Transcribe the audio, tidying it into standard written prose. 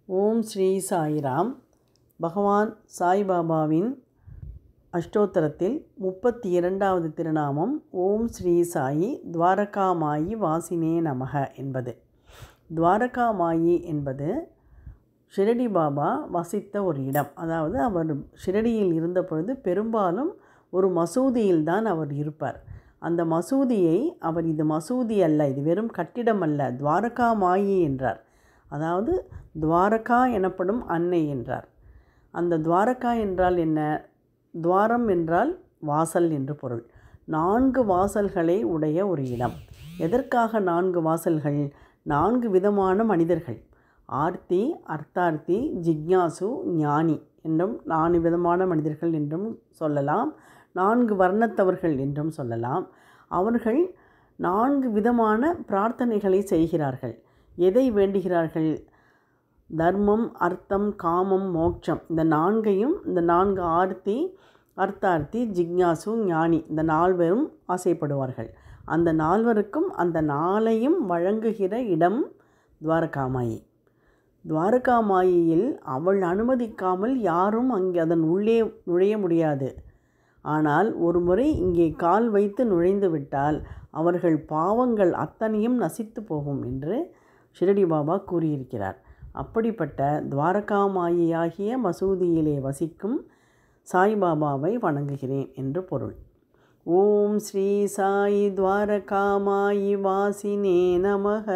ஓம் ஸ்ரீ சாய்ராம். பகவான் சாய்பாபாவின் அஷ்டோத்தரத்தில் 32வது திருநாமம் ஓம் ஸ்ரீ சாயி துவாரகாமாயி வாசினே நமக என்பது. துவாரகாமாயி என்பது ஷிரடி பாபா வசித்த ஒரு இடம். அதாவது அவர் ஷிரடியில் இருந்த பொழுது பெரும்பாலும் ஒரு மசூதியில்தான் அவர் இருப்பார். அந்த மசூதியை அவர் இது மசூதி அல்ல, இது வெறும் கட்டிடம் அல்ல, துவாரகாமாயி என்றார். அதாவது துவாரகா எனப்படும் அன்னை என்றார். அந்த துவாரகா என்றால் என்ன? துவாரம் என்றால் வாசல் என்று பொருள். 4 வாசல்களை உடைய ஒரு இடம். எதற்காக 4 வாசல்கள்? 4 விதமான மனிதர்கள், ஆர்த்தி, அர்த்தார்த்தி, ஜிக்ஞாசு, ஞானி என்றும் 4 விதமான மனிதர்கள் என்றும் சொல்லலாம். 4 வர்ணத்தவர்கள் என்றும் சொல்லலாம். அவர்கள் 4 விதமான பிரார்த்தனைகளை செய்கிறார்கள். எதை வேண்டுகிறார்கள்? தர்மம், அர்த்தம், காமம், மோட்சம், இந்த 4ஐயும், இந்த 4 ஆர்த்தி, அர்த்தார்த்தி, ஜிக்ஞாசு, ஞானி, இந்த 4 பேரும் ஆசைப்படுவார்கள். அந்த 4வருக்கும் அந்த 4ஐயும் வழங்குகிற இடம் துவாரகாமாயி. துவாரகாமாயியில் அவள் அனுமதிக்காமல் யாரும் அங்கே அதன் உள்ளே நுழைய முடியாது. ஆனால் ஒரு முறை இங்கே கால் வைத்து நுழைந்து விட்டால் அவர்கள் பாவங்கள் அத்தனையும் நசித்து போகும் என்று ஷிரடி பாபா கூறியிருக்கிறார். அப்படிப்பட்ட துவாரகாமாயியாகிய மசூதியிலே வசிக்கும் சாய்பாபாவை வணங்குகிறேன் என்று பொருள். ஓம் ஸ்ரீ சாயி துவாரகாமாயி வாசினே நமக.